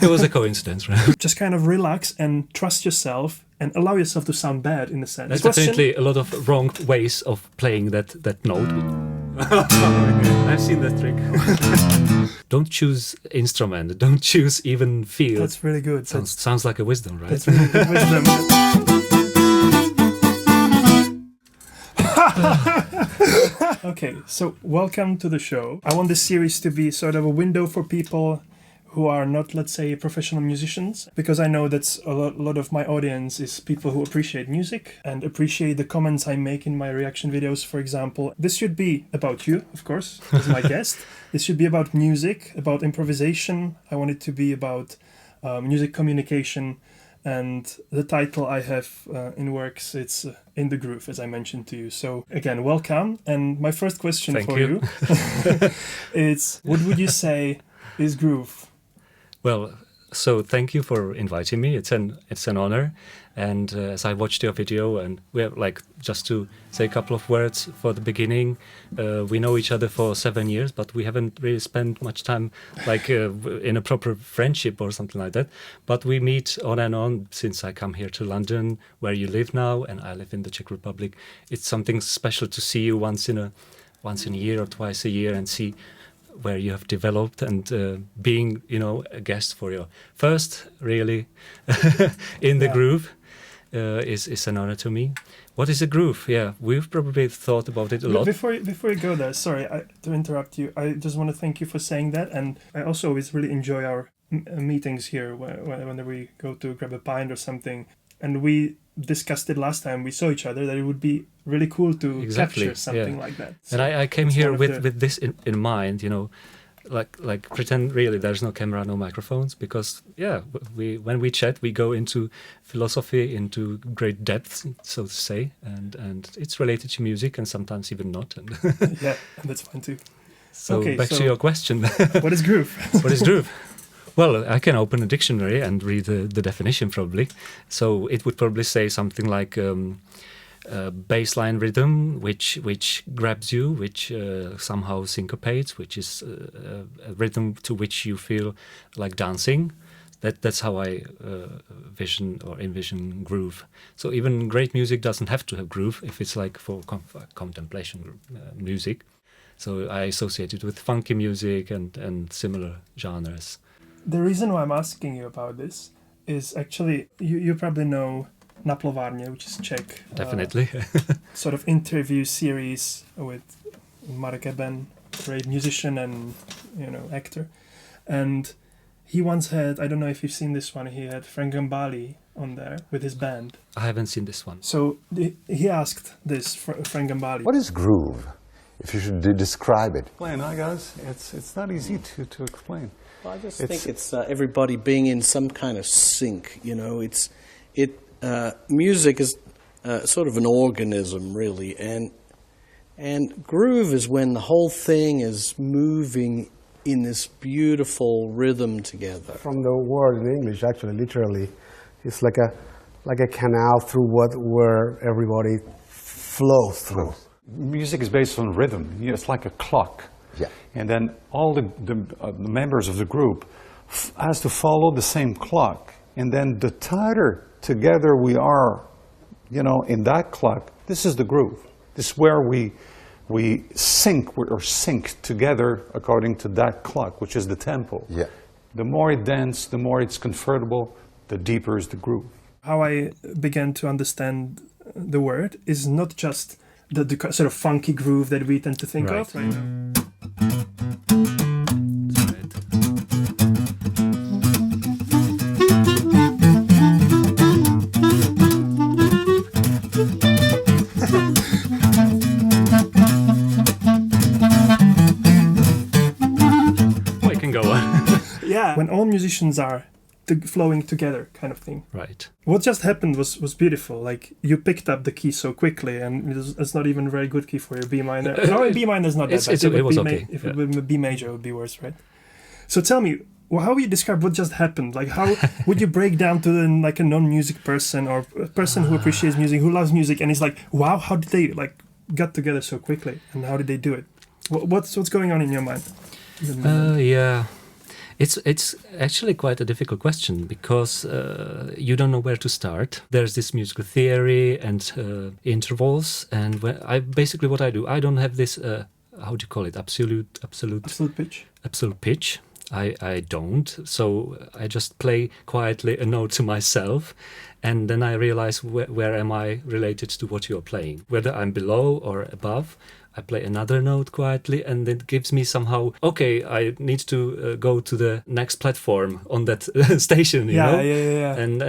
It was a coincidence, right? Just kind of relax and trust yourself and allow yourself to sound bad in a sense. There's definitely a lot of wrong ways of playing that note. I've seen that trick. Don't choose instrument. Don't choose even feel. That's really good. Sounds like a wisdom, right? That's really good wisdom. Okay, so welcome to the show. I want this series to be sort of a window for people who are not, let's say, professional musicians, because I know that a lot of my audience is people who appreciate music and appreciate the comments I make in my reaction videos, for example. This should be about you, of course, as my guest. This should be about music, about improvisation. I want it to be about music communication. And the title I have in works, it's In the Groove, as I mentioned to you. So again, welcome. And my first question for you is, what would you say is groove? Well, so thank you for inviting me. It's an honor. And as I watched your video, and we have just to say a couple of words for the beginning, we know each other for 7 years, but we haven't really spent much time in a proper friendship or something like that. But we meet on and on since I come here to London, where you live now, and I live in the Czech Republic. It's something special to see you once in a year or twice a year and see where you have developed, and being, a guest for your first, really, in the groove is an honor to me. What is a groove? Yeah, we've probably thought about it a lot. Before you go there, sorry to interrupt you. I just want to thank you for saying that, and I also always really enjoy our meetings here when we go to grab a pint or something. And we discussed it last time we saw each other, that it would be really cool to capture something like that. So and I came here with this in mind, like pretend really there's no camera, no microphones, because when we chat, we go into philosophy, into great depth, so to say, and it's related to music and sometimes even not. And yeah, that's fine too. So back to your question. What is groove? What is groove? Well, I can open a dictionary and read the definition probably. So it would probably say something like baseline rhythm, which grabs you, which somehow syncopates, which is a rhythm to which you feel like dancing. That's how I envision groove. So even great music doesn't have to have groove if it's like for contemplation music. So I associate it with funky music and similar genres. The reason why I'm asking you about this is actually, you probably know Na plovárně, which is Czech. Definitely. Sort of interview series with Marek Eben, great musician and, actor. And he once had, I don't know if you've seen this one, he had Frank Gambale on there with his band. I haven't seen this one. So he asked this, Frank Gambale. What is groove, if you should describe it? Guys, it's not easy to explain. Well, I just think it's everybody being in some kind of sync. Music is sort of an organism, really, and groove is when the whole thing is moving in this beautiful rhythm together. From the word in English, actually, literally, it's like a canal through where everybody flows through. Music is based on rhythm. It's like a clock. Yeah. And then all the members of the group has to follow the same clock. And then the tighter together we are, in that clock, this is the groove. This is where we sync together according to that clock, which is the tempo. Yeah. The more it dances, the more it's comfortable, the deeper is the groove. How I began to understand the word is not just the sort of funky groove that we tend to think of. Right. We can go on. Yeah, when all musicians are flowing together, kind of thing. Right. What just happened was beautiful. Like, you picked up the key so quickly, and it's not even a very good key for your B minor. No, B minor is not that bad. It was okay. If it would be major, it would be worse, right? So tell me, how would you describe what just happened? Like, how would you break down to a non-music person or a person who appreciates music, who loves music, and is like, wow, how did they got together so quickly, and how did they do it? What's going on in your mind? Yeah. It's actually quite a difficult question because you don't know where to start. There's this musical theory and intervals, and basically what I do, I don't have this how do you call it, absolute pitch. Absolute pitch. I don't. So I just play quietly a note to myself, and then I realize where am I related to what you're playing, whether I'm below or above. I play another note quietly, and it gives me somehow, okay, I need to go to the next platform on that station, you know? Yeah. And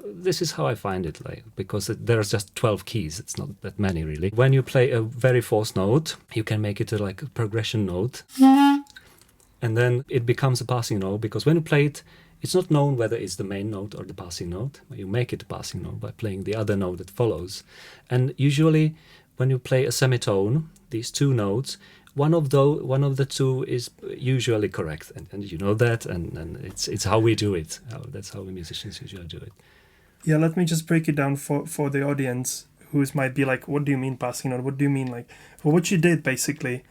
this is how I find it, like, because there's just 12 keys. It's not that many, really. When you play a very false note, you can make it like a progression note. And then it becomes a passing note, because when you play it, it's not known whether it's the main note or the passing note. You make it a passing note by playing the other note that follows. And usually, when you play a semitone, these two notes, one of the two is usually correct, and you know that, and it's how we do it. That's how we musicians usually do it. Yeah, let me just break it down for the audience who might be like, what do you mean passing note? What do you mean like? Well, what you did basically,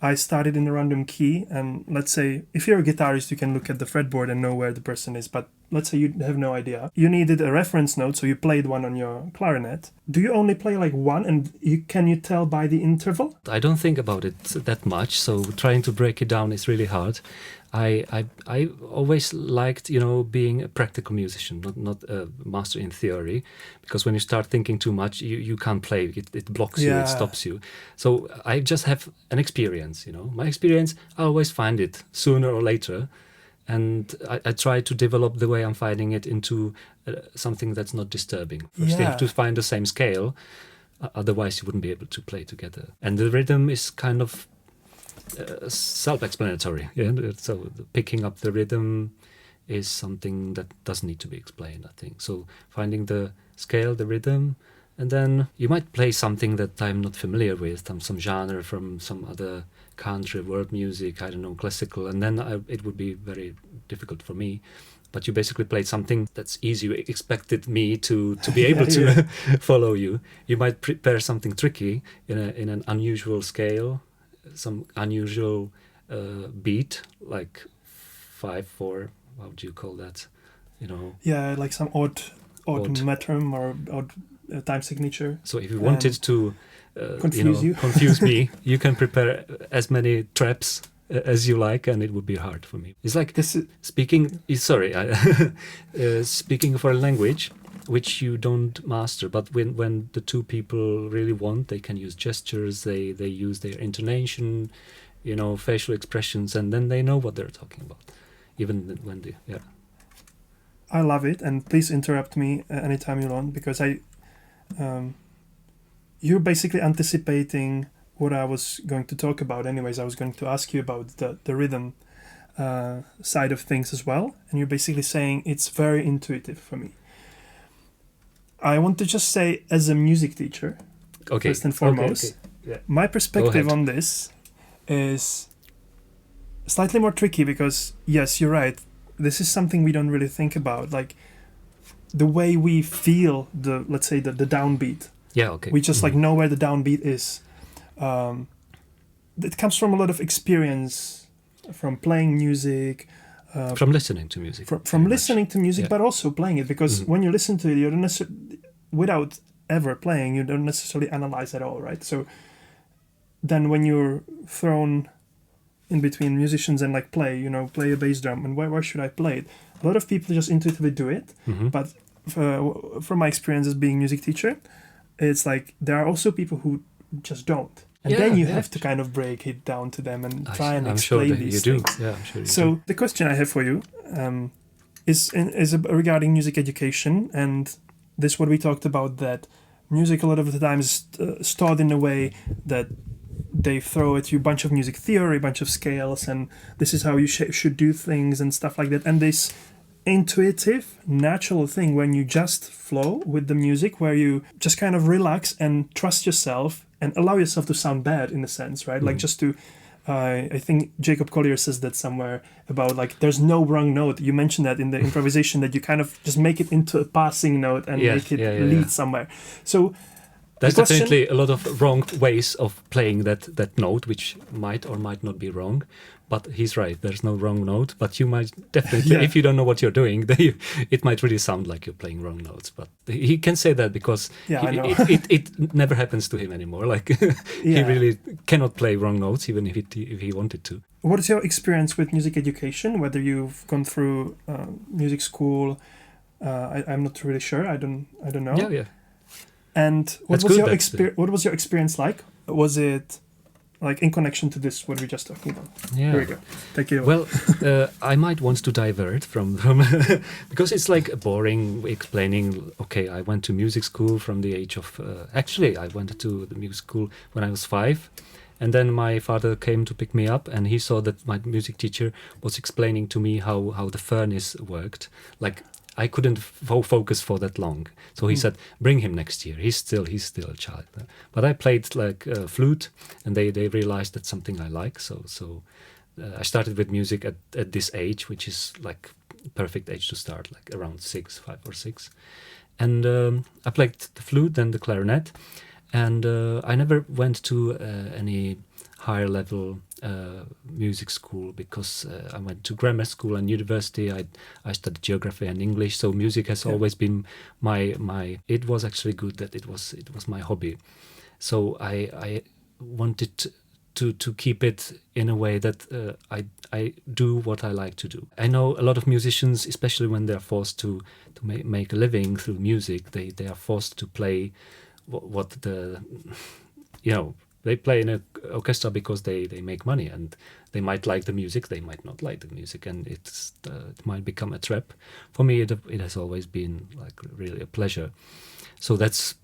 I started in a random key, and let's say if you're a guitarist, you can look at the fretboard and know where the person is, but let's say you have no idea. You needed a reference note, so you played one on your clarinet. Do you only play like one, and can you tell by the interval? I don't think about it that much, so trying to break it down is really hard. I always liked, being a practical musician, not a master in theory, because when you start thinking too much, you can't play. It blocks you, it stops you. So I just have an experience, My experience, I always find it sooner or later. And I try to develop the way I'm finding it into something that's not disturbing. First, you have to find the same scale, otherwise you wouldn't be able to play together. And the rhythm is kind of self-explanatory. Yeah? So picking up the rhythm is something that doesn't need to be explained, I think. So finding the scale, the rhythm, and then you might play something that I'm not familiar with, some genre from some other country, world music, I don't know, classical, and then it would be very difficult for me. But you basically played something that's easy. You expected me to be able to follow you. You might prepare something tricky in an unusual scale, some unusual beat, like 5/4. How do you call that? Yeah, like some odd metrum or odd time signature. So if you wanted to confuse me, you can prepare as many traps as you like, and it would be hard for me. It's like speaking. Sorry, speaking for a language which you don't master, but when the two people really want, they can use gestures. They use their intonation, facial expressions, and then they know what they're talking about, even when they. Yeah. I love it, and please interrupt me anytime you want, because you're basically anticipating what I was going to talk about. Anyways, I was going to ask you about the rhythm side of things as well, and you're basically saying it's very intuitive for me. I want to just say, as a music teacher, first and foremost, Yeah. my perspective on this is slightly more tricky, because yes, you're right, this is something we don't really think about, like the way we feel let's say the downbeat. Yeah, okay. We just like know where the downbeat is. It comes from a lot of experience, from playing music, from listening to music. From listening to music, yeah. But also playing it, because when you listen to it, you don't necessarily, without ever playing, you don't necessarily analyze at all, right? So then when you're thrown in between musicians and like play a bass drum, and why should I play it? A lot of people just intuitively do it, but from my experience as being music teacher, it's like there are also people who just don't. And then you have to kind of break it down to them and try and explain these things. Yeah, I'm sure you do. So the question I have for you is regarding music education, and this is what we talked about, that music a lot of the time is taught in a way that they throw at you a bunch of music theory, a bunch of scales, and this is how you should do things and stuff like that. And this intuitive, natural thing when you just flow with the music, where you just kind of relax and trust yourself and allow yourself to sound bad, in a sense, right? Like just to, I think Jacob Collier says that somewhere about like there's no wrong note. You mentioned that in the improvisation, that you kind of just make it into a passing note and make it lead somewhere. So there's definitely a lot of wrong ways of playing that note, which might or might not be wrong. but he's right. There's no wrong note, but you might definitely, if you don't know what you're doing, then it might really sound like you're playing wrong notes. But he can say that because I know. it never happens to him anymore. Like he really cannot play wrong notes, even if he wanted to. What is your experience with music education? Whether you've gone through music school, I'm not really sure. I don't know. Yeah. And what was your experience like? Was it like in connection to this what we're just talking about? Yeah. Here we go. Take it away. Well, I might want to divert from because it's like boring explaining. Okay, I went to music school from the age of. Actually, I went to the music school when I was 5. And then my father came to pick me up, and he saw that my music teacher was explaining to me how the furnace worked. Like I couldn't focus for that long, so he said, "Bring him next year. He's still a child." But I played like flute, and they realized that's something I like. So I started with music at this age, which is like perfect age to start, like around 5 or 6. And I played the flute, then the clarinet. And I never went to any higher level music school because I went to grammar school and university. I studied geography and English, so music has always been my. It was actually good that it was my hobby. So I wanted to keep it in a way that I do what I like to do. I know a lot of musicians, especially when they're forced to make a living through music, they are forced to play. They play in an orchestra because they make money, and they might like the music, they might not like the music, and it might become a trap. For me, it has always been like really a pleasure. So that's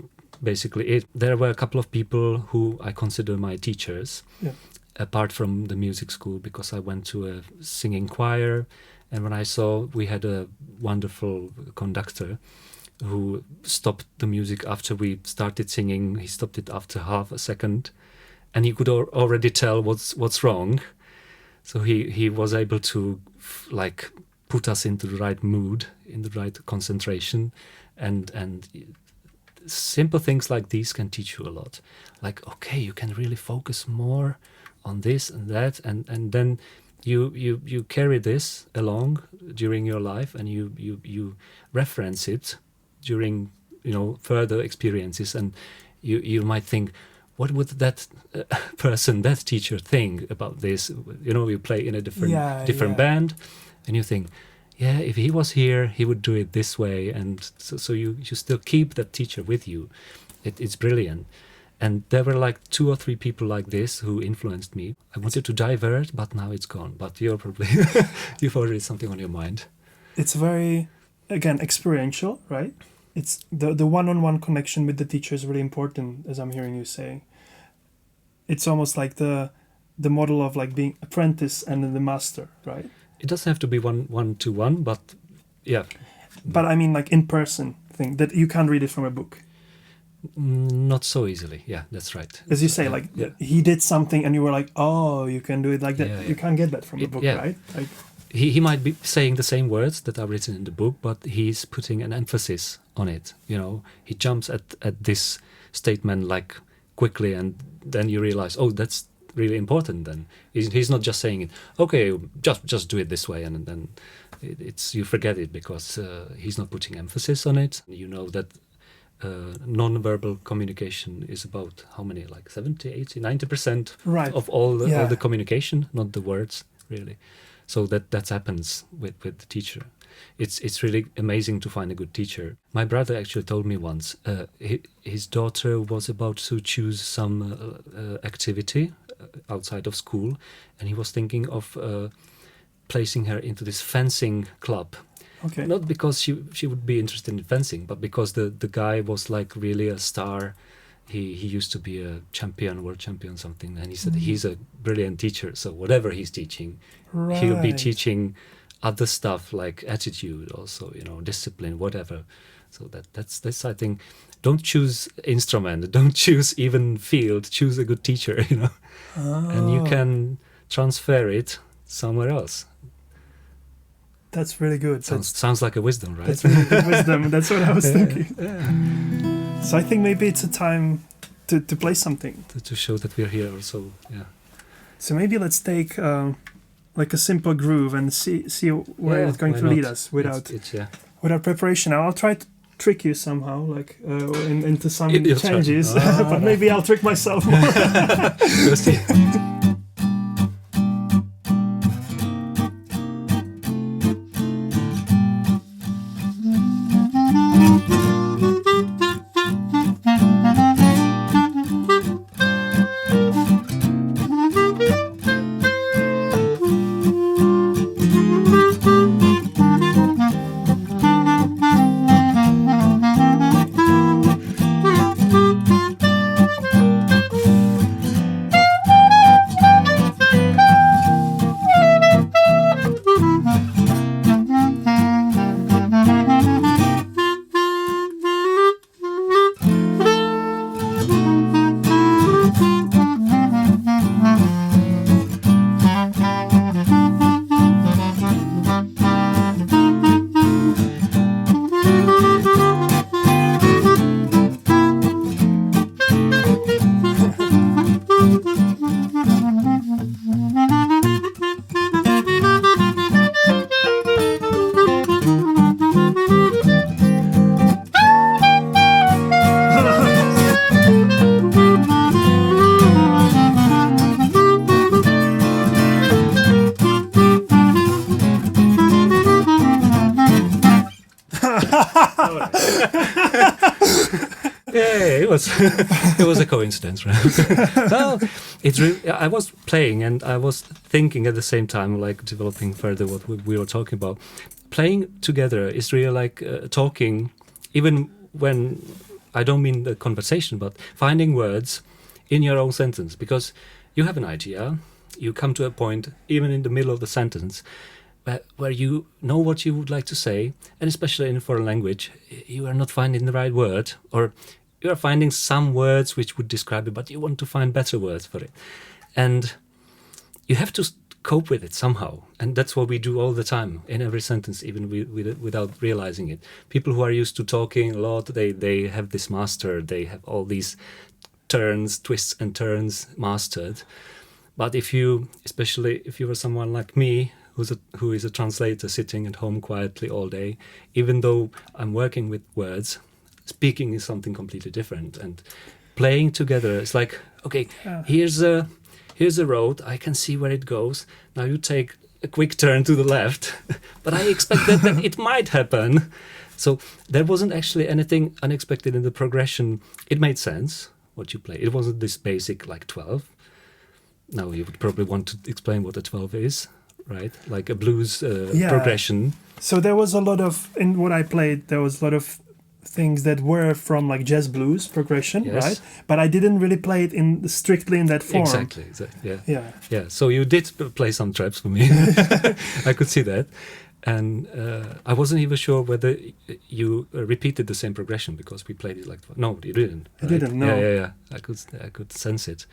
basically it. There were a couple of people who I consider my teachers, apart from the music school, because I went to a singing choir, and when I saw we had a wonderful conductor who stopped the music after we started singing. He stopped it after half a second, and he could already tell what's wrong. So he was able to like put us into the right mood, in the right concentration, and simple things like these can teach you a lot. Like, okay, you can really focus more on this and that, and then you carry this along during your life, and you reference it during further experiences, and you might think, what would that that teacher think about this? You play in a different band, and you think, if he was here, he would do it this way, and so you still keep that teacher with you. It's brilliant. And there were like 2 or 3 people like this who influenced me. I wanted to divert, but now it's gone. But you're probably you've already something on your mind. It's very, again, experiential, right? It's the one-on-one connection with the teacher is really important, as I'm hearing you say. It's almost like the model of like being apprentice and then the master, right? It doesn't have to be one-to-one, but yeah. But I mean like in-person thing, that you can't read it from a book. Not so easily. Yeah, that's right. As you say, like he did something and you were like, oh, you can do it like that. Yeah. You can't get that from a book, right? Like, he might be saying the same words that are written in the book, but he's putting an emphasis on it. He jumps at this statement like quickly, and then you realize, oh, that's really important. Then he's not just saying it. Okay, just do it this way, and then you forget it because he's not putting emphasis on it. You know that non-verbal communication is about how many, like 70, 80, 90% of all the communication, not the words really. So that happens with the teacher. It's really amazing to find a good teacher. My brother actually told me once his daughter was about to choose some activity outside of school, and he was thinking of placing her into this fencing club. Okay. Not because she would be interested in fencing, but because the guy was like really a star. He used to be a world champion something, and he said he's a brilliant teacher, so whatever he's teaching, he'll be teaching other stuff like attitude also, discipline, whatever. So that's I think, don't choose instrument, don't choose even field, choose a good teacher, and you can transfer it somewhere else. That's really good. Sounds like a wisdom, right? That's really good wisdom. That's what I was thinking. Yeah. So I think maybe it's a time to play something. To show that we're here also, yeah. So maybe let's take like a simple groove and see where Yeah, it's going why to lead not? us without Yeah. without preparation. I'll try to trick you somehow, like into some You'll try. changes, but maybe I'll trick myself more. We'll see. Yeah, it was it was a coincidence, right? Well, I was playing and I was thinking at the same time, like developing further what we were talking about. Playing together is really like talking, even when I don't mean the conversation, but finding words in your own sentence, because you have an idea, you come to a point, even in the middle of the sentence, where you know what you would like to say, and especially in a foreign language, you are not finding the right word, or you are finding some words which would describe it, but you want to find better words for it. And you have to cope with it somehow. And that's what we do all the time, in every sentence, even without realizing it. People who are used to talking a lot, they have this mastered, they have all these turns, twists and turns mastered. But especially if you were someone like me, who is a translator sitting at home quietly all day, even though I'm working with words, speaking is something completely different. And playing together, it's like, okay, here's a road, I can see where it goes. Now you take a quick turn to the left, but I expect that it might happen. So there wasn't actually anything unexpected in the progression. It made sense, what you play. It wasn't this basic like 12. Now you would probably want to explain what a 12 is, right? Like a blues progression. So there was a lot of, in what I played, there was a lot of things that were from like jazz blues progression, Yes. right? But I didn't really play it strictly in that form. Exactly. Yeah. Yeah, so you did play some traps for me. I could see that. And I wasn't even sure whether you repeated the same progression, because we played it like... No, you didn't. I right? didn't, no. Yeah. I could sense it.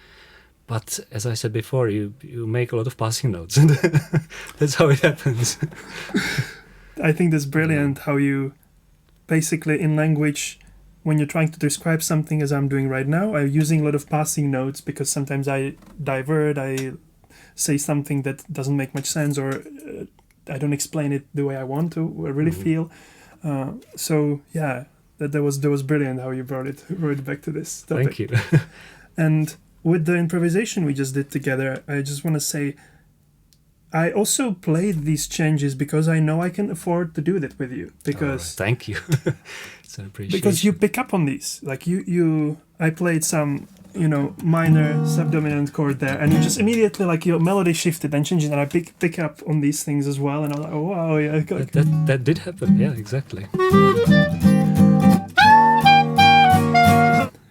But as I said before, you make a lot of passing notes. And that's how it happens. I think that's brilliant how you basically in language, when you're trying to describe something as I'm doing right now, I'm using a lot of passing notes, because sometimes I divert, I say something that doesn't make much sense, or I don't explain it the way I want to or really feel. So yeah, that was brilliant how you brought it back to this topic. Thank you. And with the improvisation we just did together, I just want to say I also played these changes because I know I can afford to do that with you. Because thank you. It's an appreciation. Because you pick up on these. Like I played some, minor subdominant chord there, and you just immediately like your melody shifted and changed, and I pick up on these things as well, and I'm like, oh wow, yeah. That did happen. Yeah, exactly.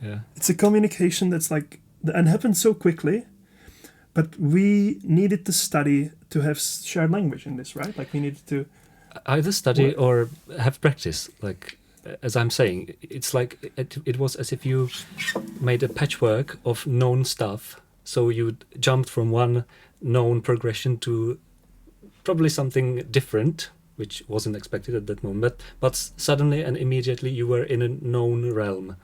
Yeah. It's a communication that's like, and happened so quickly, but we needed to study to have shared language in this, right? Like we needed to either study or have practice. Like, as I'm saying, it's like it was as if you made a patchwork of known stuff. So you jumped from one known progression to probably something different, which wasn't expected at that moment. But suddenly and immediately you were in a known realm.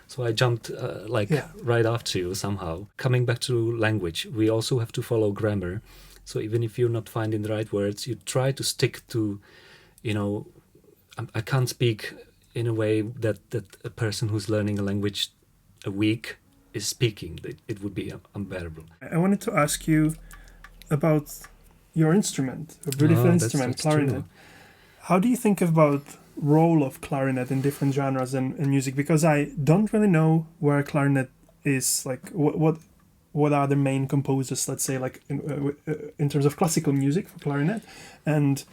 So I jumped right after you somehow. Coming back to language, we also have to follow grammar. So even if you're not finding the right words, you try to stick to, you know, I can't speak in a way that a person who's learning a language a week is speaking. It would be unbearable. I wanted to ask you about your instrument, a beautiful instrument, that's clarinet. true. How do you think about role of clarinet in different genres and music? Because I don't really know where clarinet is, like what are the main composers, let's say, like in terms of classical music for clarinet, and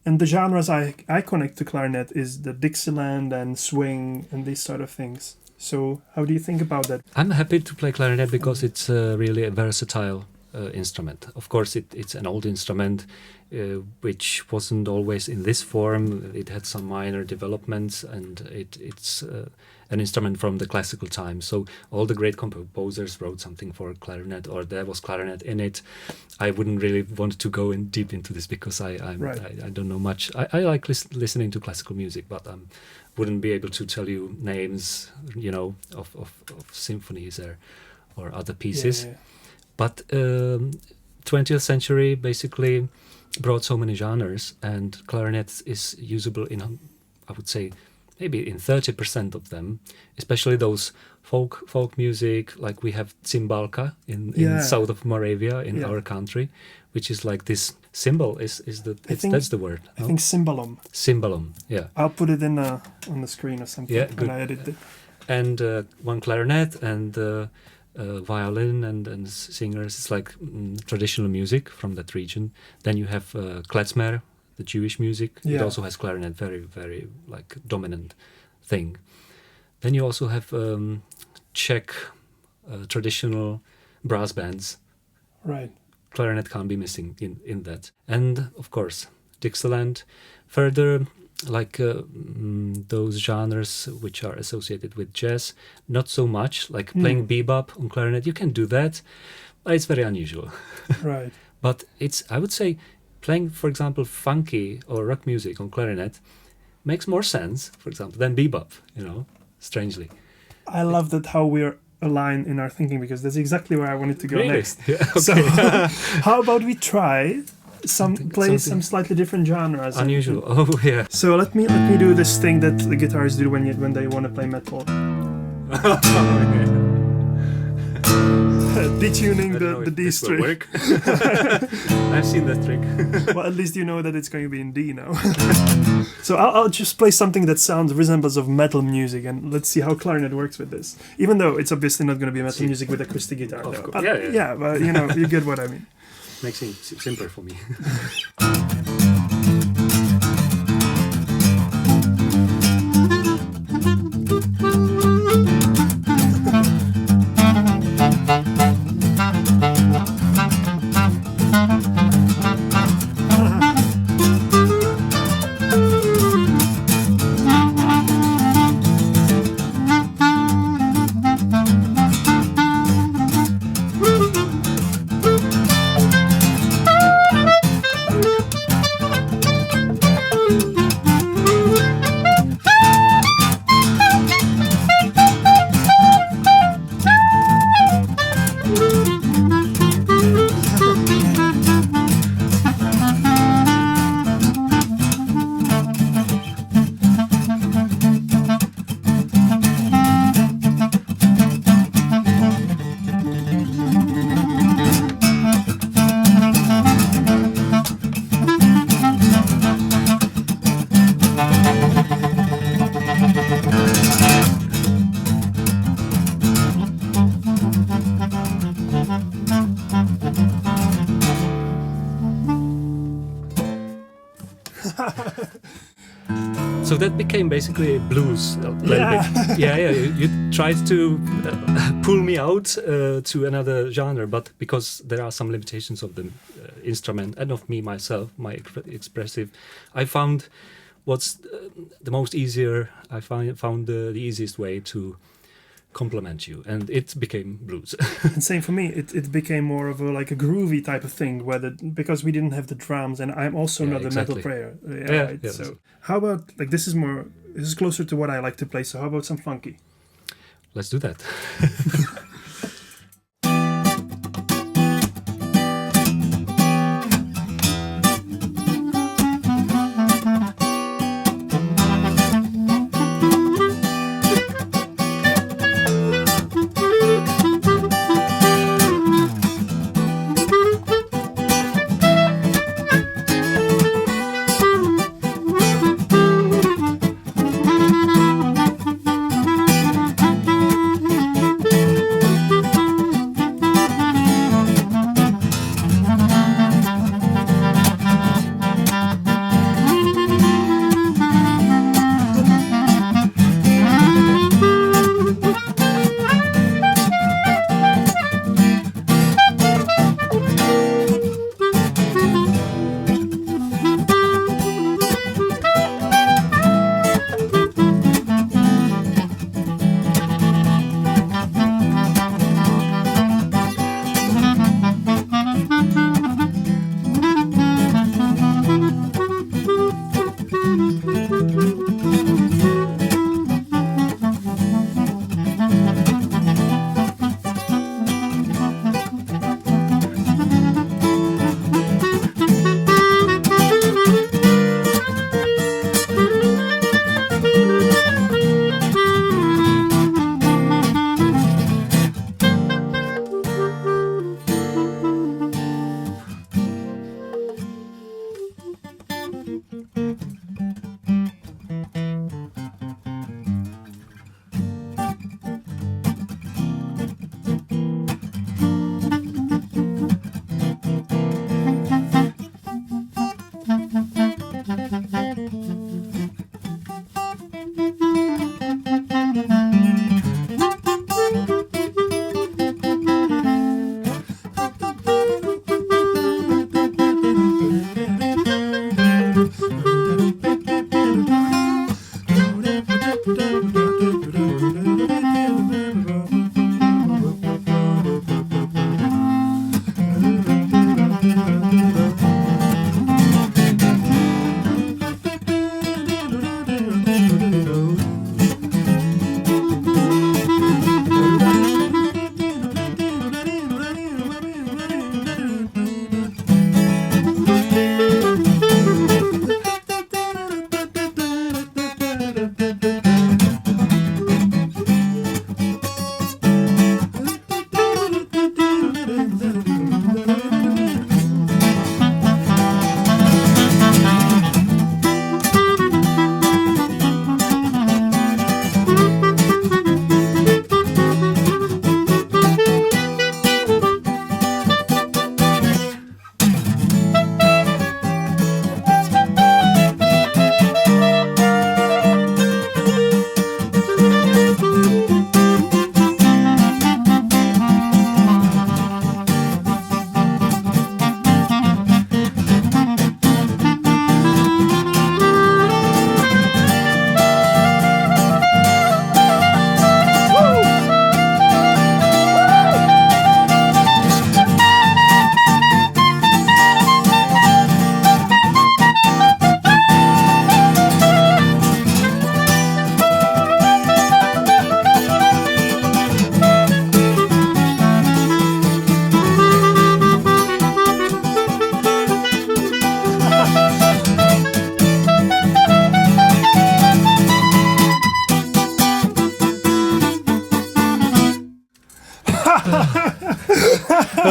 the genres I connect to clarinet is the Dixieland and swing and these sort of things. So how do you think about that? I'm happy to play clarinet because it's really a versatile instrument. Of course, it's an old instrument which wasn't always in this form. It had some minor developments, and it's an instrument from the classical time. So all the great composers wrote something for clarinet, or there was clarinet in it. I wouldn't really want to go in deep into this because I don't know much. I like listening to classical music, but wouldn't be able to tell you names, you know, of symphonies or other pieces. Yeah. But 20th century basically brought so many genres, and clarinet is usable in, I would say, maybe in 30% of them, especially those folk music, like we have cymbalka in south of Moravia in our country, which is like this cymbal that's the word. I think cymbalum. Cymbalum, yeah. I'll put it in on the screen or something when I edit it. And one clarinet and violin and singers. It's like traditional music from that region. Then you have klezmer, the Jewish music. Yeah. It also has clarinet, very, very like dominant thing. Then you also have Czech traditional brass bands. Right. Clarinet can't be missing in that. And of course, Dixieland. Further, like those genres which are associated with jazz, not so much, like playing bebop on clarinet. You can do that, but it's very unusual. Right. But I would say, playing, for example, funky or rock music on clarinet makes more sense, for example, than bebop, you know, strangely. I love that how we're aligned in our thinking, because that's exactly where I wanted to go Really? next. Yeah, okay. So how about we try some slightly different genres? Unusual. Oh, yeah. So let me do this thing that the guitarists do when they want to play metal. Detuning the D string. Work. I've seen that trick. Well, at least you know that it's going to be in D now. So I'll just play something that resembles of metal music, and let's see how clarinet works with this. Even though it's obviously not going to be metal music with acoustic guitar. Of though. course. Yeah, but you know, you get what I mean. Makes it simpler for me. So that became basically blues a little bit. Yeah. You tried to pull me out to another genre, but because there are some limitations of the instrument and of me myself, my expressive, I found what's the most easier. I found the easiest way to complement you, and it became blues. And same for me. It became more of a groovy type of thing, because we didn't have the drums, and I'm also not a metal player. Right? So how about this is closer to what I like to play. So how about some funky? Let's do that.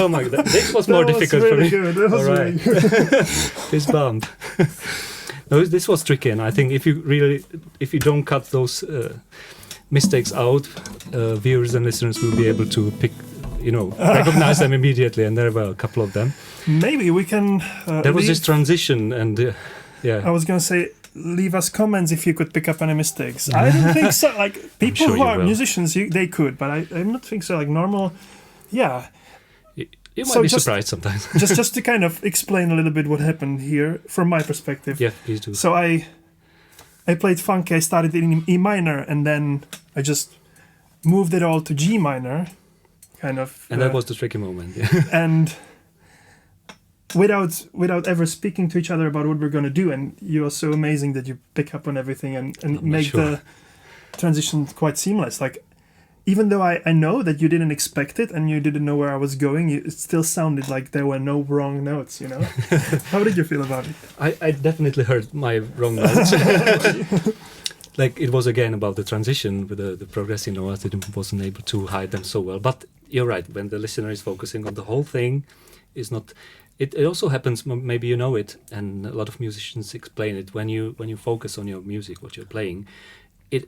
Oh my god, this was more That was difficult really for me. good. That was All really right. good. Fist bump. No, this was tricky, and I think if you don't cut those mistakes out, viewers and listeners will be able to recognize them immediately, and there were a couple of them. Maybe we can. There was this transition, and I was gonna say, leave us comments if you could pick up any mistakes. I don't think so. Like people sure who you are will. musicians, they could, but I'm not think so. Like normal, yeah. You might So be just- surprised sometimes. just to kind of explain a little bit what happened here from my perspective. Yeah, please do. So I played funk. I started in E minor, and then I just moved it all to G minor, kind of. And that was the tricky moment. Yeah. and without ever speaking to each other about what we're gonna do. And you are so amazing that you pick up on everything and make sure. the transition quite seamless. Like even though I know that you didn't expect it and you didn't know where I was going, it still sounded like there were no wrong notes. How did you feel about it? I definitely heard my wrong notes. Like it was again about the transition with the progressing notes. I wasn't able to hide them so well. But you're right. When the listener is focusing on the whole thing, is not. It also happens. Maybe you know it, and a lot of musicians explain it. When you focus on your music, what you're playing, it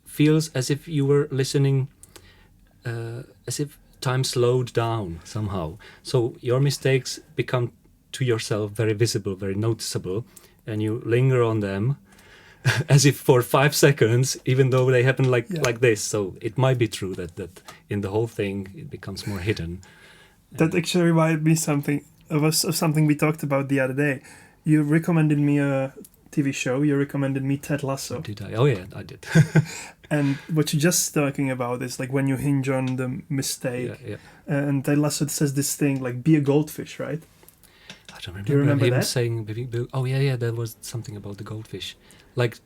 feels as if you were listening, as if time slowed down somehow. So your mistakes become to yourself very visible, very noticeable, and you linger on them as if for 5 seconds, even though they happen like this. So it might be true that in the whole thing it becomes more hidden. That actually reminded me of something we talked about the other day. You recommended me a TV show. You recommended me Ted Lasso. Did I? Oh yeah, I did. And what you're just talking about is like when you hinge on the mistake. Yeah. And Ted Lasso says this thing like, be a goldfish, right? I don't remember, Do you remember him that? saying. Oh yeah, there was something about the goldfish. Like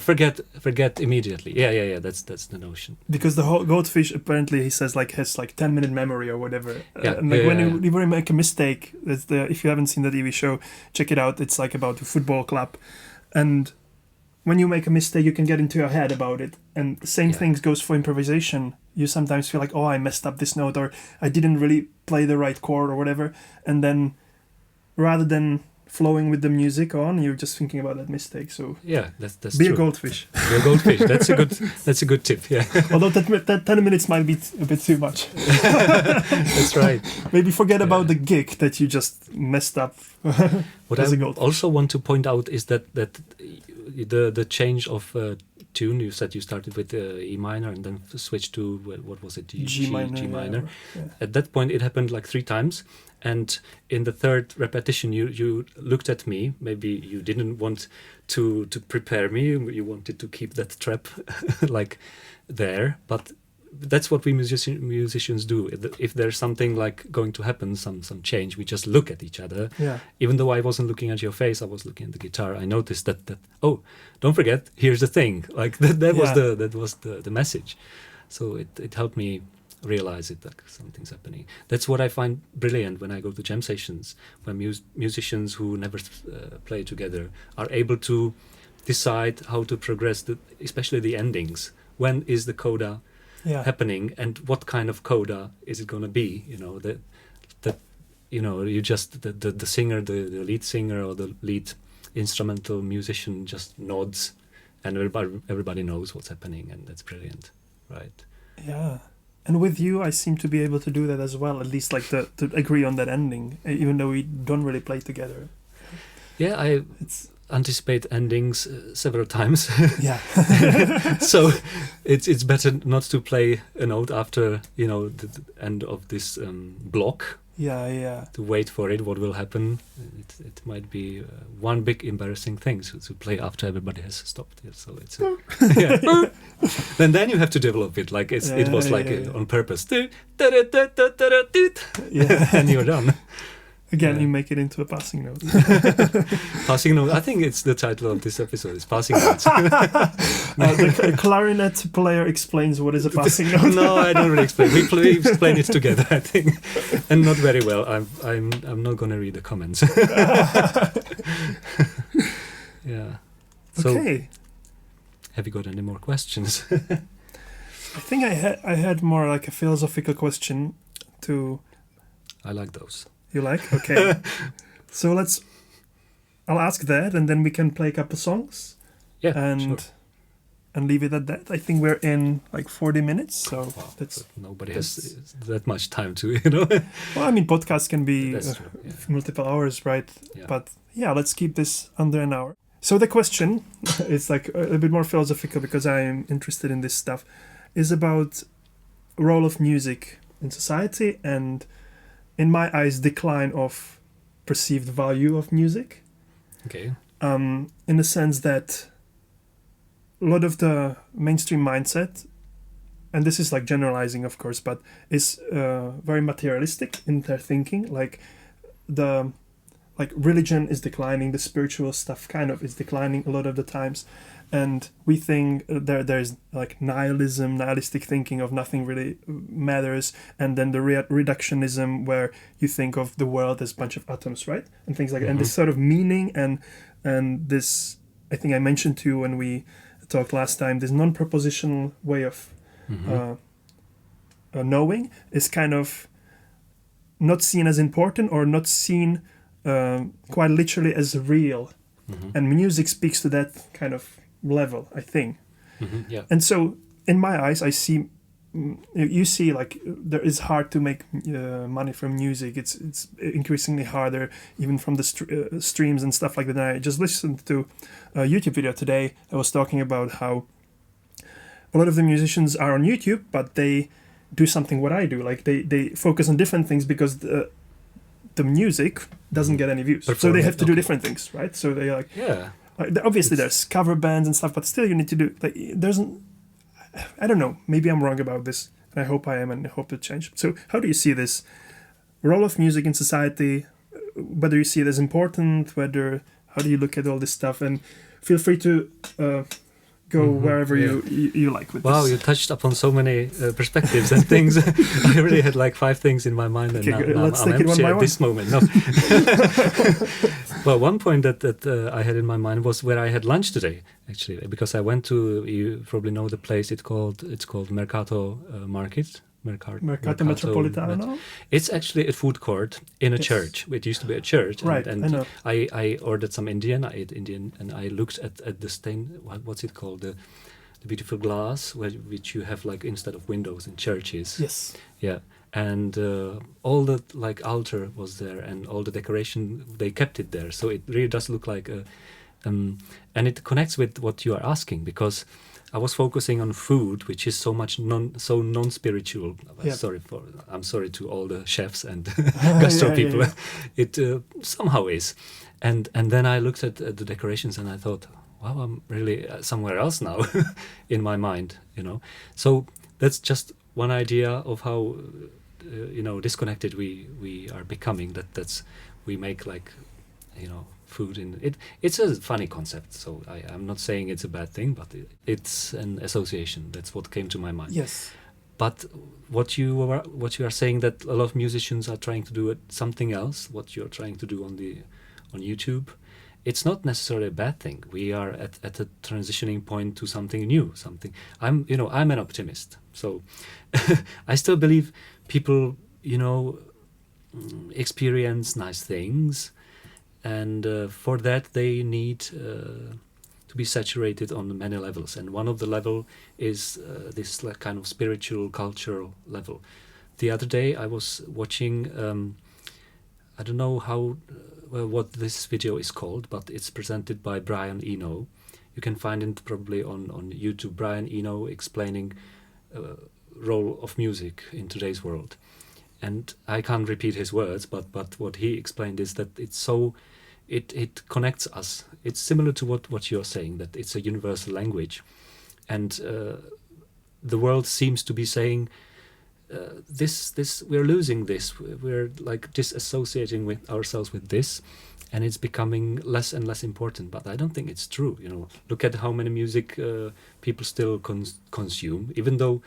forget immediately. Yeah. That's the notion. Because the whole goldfish apparently, he says, like has like 10-minute memory or whatever. Yeah, And like when yeah. you make a mistake, if you haven't seen the TV show, check it out. It's like about a football club, and when you make a mistake, you can get into your head about it. And the same thing goes for improvisation. You sometimes feel like, oh, I messed up this note, or I didn't really play the right chord or whatever. And then rather than flowing with the music on, you're just thinking about that mistake. So Yeah, that's be true. a goldfish. Be a goldfish. That's a good tip. Yeah, Although that 10 minutes might be a bit too much. that's right. Maybe forget about the gig that you just messed up. What as a I goldfish. also want to point out is that the change of tune. You said you started with E minor and then switched to what was it? G minor. G yeah, minor. yeah. At that point, it happened like 3 times, and in the third repetition, you looked at me. Maybe you didn't want to prepare me. You wanted to keep that trap like there, but that's what we musicians do. If there's something like going to happen, some change, we just look at each other. Yeah. Even though I wasn't looking at your face, I was looking at the guitar. I noticed that oh, don't forget, here's the thing. Like that was the message. So it helped me realize it, like something's happening. That's what I find brilliant when I go to jam sessions, when musicians who never play together are able to decide how to progress, especially the endings. When is the coda happening, and what kind of coda is it going to be? You just the singer, the lead singer or the lead instrumental musician just nods, and everybody knows what's happening, and that's brilliant, right? Yeah. And with you, I seem to be able to do that as well. At least like to agree on that ending, even though we don't really play together. Yeah, I anticipate endings several times. Yeah. So it's better not to play a note after the end of this block. Yeah. To wait for it, what will happen? It might be one big embarrassing thing to play after everybody has stopped. Yeah, so it's then you have to develop it like it was like on purpose. Yeah. And you're done. Again, you make it into a passing note. Passing note. I think it's the title of this episode. It's passing notes. The clarinet player explains what is a passing note. No, I don't really explain. We explain it together, I think, and not very well. I'm not going to read the comments. Yeah. So, Okay. have you got any more questions? I think I had more like a philosophical question to I like those. You like? Okay. So I'll ask that, and then we can play a couple songs Yeah, and sure. and leave it at that. I think we're in like 40 minutes, so Wow, that's. nobody has that much time to, you know. Well, I mean, podcasts can be That's true. Yeah. multiple hours, right? Yeah. But yeah, let's keep this under an hour. So the question is like a bit more philosophical because I'm interested in this stuff, is about role of music in society and, in my eyes, decline of perceived value of music. Okay. In the sense that a lot of the mainstream mindset, and this is like generalizing, of course, but is very materialistic in their thinking. Like religion is declining, the spiritual stuff kind of is declining a lot of the times, and we think there's like nihilistic thinking of nothing really matters, and then the reductionism where you think of the world as a bunch of atoms, right, and things like that. And this sort of meaning and this, I think I mentioned to you when we talked last time, this non-propositional way of knowing is kind of not seen as important or not seen quite literally as real. And music speaks to that kind of level, I think. Yeah. And so in my eyes, I see, you see, like there is hard to make money from music. It's increasingly harder, even from the streams and stuff like that. And I just listened to a YouTube video today that was talking about how a lot of the musicians are on YouTube, but they do something what I do. Like they focus on different things because the music doesn't get any views. So they have to do different things, right? So they like, Yeah. obviously there's cover bands and stuff, but still you need to do, like, I don't know, maybe I'm wrong about this, and I hope I am, and I hope it change. So how do you see this role of music in society, whether you see it as important, how do you look at all this stuff? And feel free to go wherever you like with Wow, this. you touched upon so many perspectives and things. I really had like 5 things in my mind, and Okay, now let's I'm take it one empty by at one. this moment. No. Well, one point that I had in my mind was where I had lunch today, actually, because I went to, you probably know the place. It's called Mercato Market. Mercato Metropolitano? It's actually a food court in a church. It used to be a church. Right, and I know. I ordered some Indian. I ate Indian, and I looked at the stain. What's it called? The beautiful glass, which you have like instead of windows in churches. Yes. Yeah. And all the like altar was there, and all the decoration, they kept it there. So it really does look like a, and it connects with what you are asking, because I was focusing on food, which is so much non-spiritual. Yeah. I'm sorry to all the chefs and gastro people. yeah. It somehow is, and then I looked at the decorations and I thought, wow, I'm really somewhere else now in my mind, you know. So that's just one idea of how disconnected we are becoming. That's we make like, you know, food in it. It's a funny concept, so I'm not saying it's a bad thing, but it's an association. That's what came to my mind. Yes. But what you are saying, that a lot of musicians are trying to do something else, what you're trying to do on YouTube, it's not necessarily a bad thing. We are at a transitioning point to something new. I'm an optimist, so I still believe people, experience nice things, and for that they need to be saturated on many levels. And one of the level is this like kind of spiritual, cultural level. The other day I was watching, I don't know what this video is called, but it's presented by Brian Eno. You can find it probably on YouTube. Brian Eno explaining role of music in today's world. And I can't repeat his words, but what he explained is that it connects us. It's similar to what you're saying, that it's a universal language. And the world seems to be saying, this we're losing this. We're like disassociating with ourselves with this, and it's becoming less and less important. But I don't think it's true. Look at how many music people still consume, even though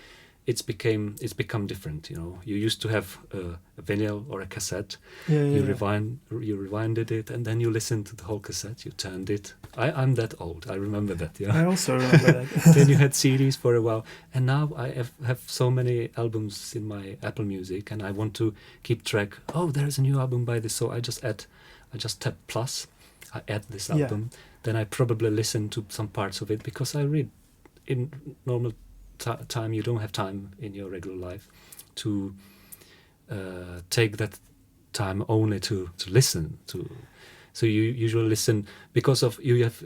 it's become different. You know, you used to have a vinyl or a cassette. You rewinded it, and then you listened to the whole cassette. You turned it. I'm that old. I remember that. Yeah. I also remember that. Then you had CDs for a while, and now I have so many albums in my Apple Music, and I want to keep track. Oh, there's a new album by this, so I just tap plus. I add this album. Then I probably listen to some parts of it, because I read in normal time. You don't have time in your regular life to take that time only to listen to. So you usually listen because of you have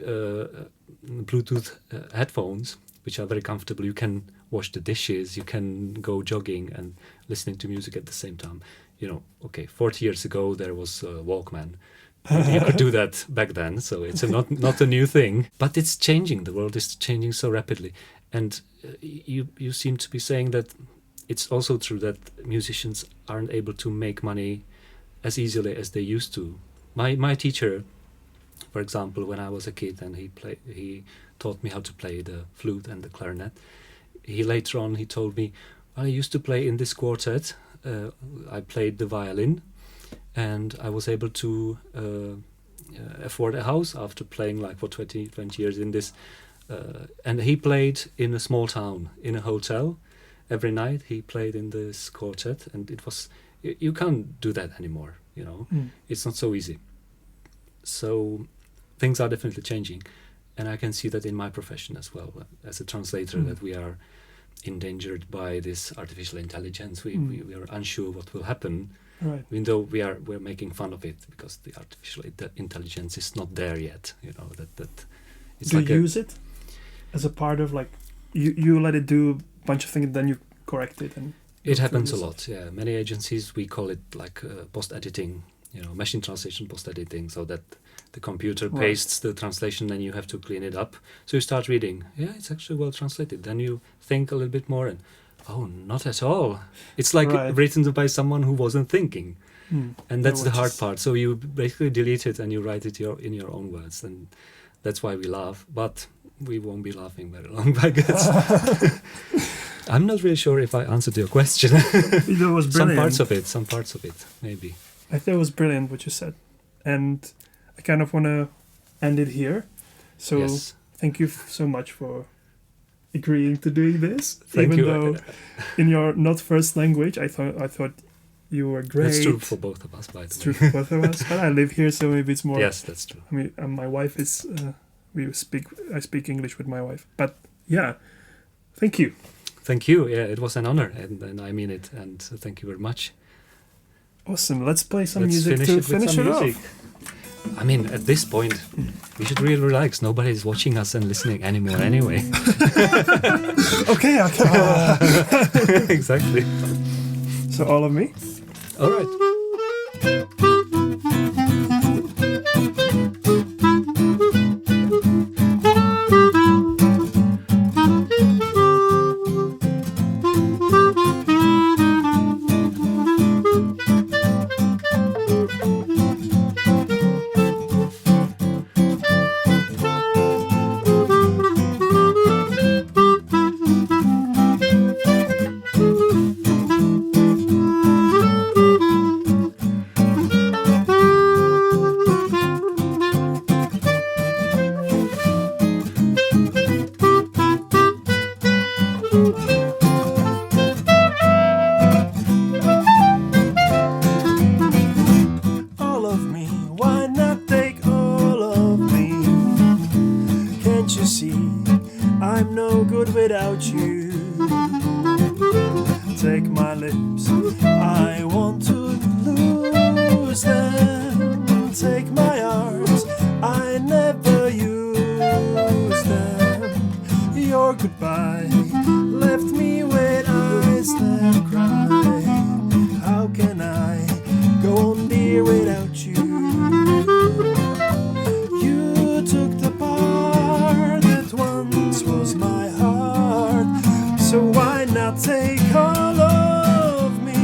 Bluetooth headphones, which are very comfortable. You can wash the dishes, you can go jogging and listening to music at the same time. You know, okay, 40 years ago there was Walkman. You could do that back then, so it's not a new thing. But it's changing. The world is changing so rapidly. And you seem to be saying that it's also true that musicians aren't able to make money as easily as they used to. My teacher, for example, when I was a kid, and he taught me how to play the flute and the clarinet. Later on he told me, well, I used to play in this quartet. I played the violin, and I was able to afford a house after playing like for 20 years in this. And he played in a small town, in a hotel. Every night he played in this quartet, and it was, you can't do that anymore, you know. It's not so easy. So things are definitely changing, and I can see that in my profession as well, as a translator, that we are endangered by this artificial intelligence. We are unsure what will happen, right. Even though we're making fun of it, because the artificial intelligence is not there yet, you know. That it's do like you use it as a part of, like, you let it do a bunch of things, then you correct it, and it happens a lot. Yeah, many agencies, we call it like post editing, you know, machine translation, post editing, so that the computer pastes the translation and you have to clean it up. So you start reading, yeah, it's actually well translated. Then you think a little bit more, and oh, not at all. It's like written by someone who wasn't thinking. And that's the hard part. So you basically delete it and you write it in your own words, and that's why we laugh. But we won't be laughing very long, I guess. I'm not really sure if I answered your question. That was brilliant. Some parts of it, maybe. I thought it was brilliant what you said. And I kind of want to end it here. So thank you so much for agreeing to doing this. Thank you. Even though in your not first language, I thought you were great. That's true for both of us, by the way. It's true for both of us. But I live here, so maybe it's more... Yes, that's true. I mean, my wife is... I speak English with my wife. But yeah, thank you. Thank you. Yeah, it was an honor, and I mean it. And thank you very much. Awesome. Let's play some music to finish it off. I mean, at this point, we should really relax. Nobody's watching us and listening anymore anyway. Okay. Exactly. So all of me? All right. Take my lips, I want to lose them. Take my arms, I never use them. Your goodbye left me with eyes that cry. How can I go on, dear, without you? You took the part that once was my heart, so why not take all of me?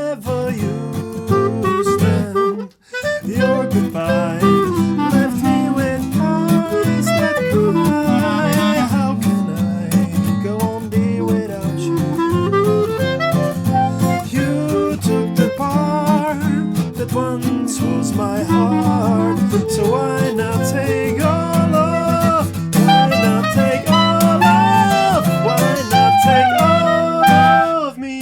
never used them. Your goodbye left me with eyes that cry. How can I go on be without you? You took the part that once was my heart. So why not take all of? Why not take all of? Why not take all of me?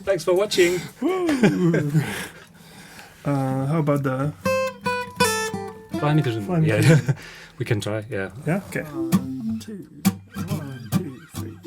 Thanks for watching. How about the? Fly me to the moon. Fly me to Yeah, the we can try. Yeah. Yeah. Okay. 1, 2, 1, 2, 3.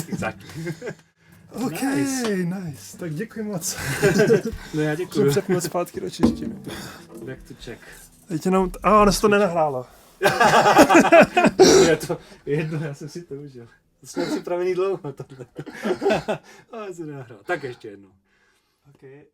Exactly. OK, nice. Tak děkuji moc. No já děkuji. Přepnout zpátky do češtiny. Back to Czech. Teď jenom... ono se to nenahrálo. Je to jedno, já jsem si to užil. Jsme připravený dlouho tohle. Ale se nenahrál. Tak ještě jednou. Okay.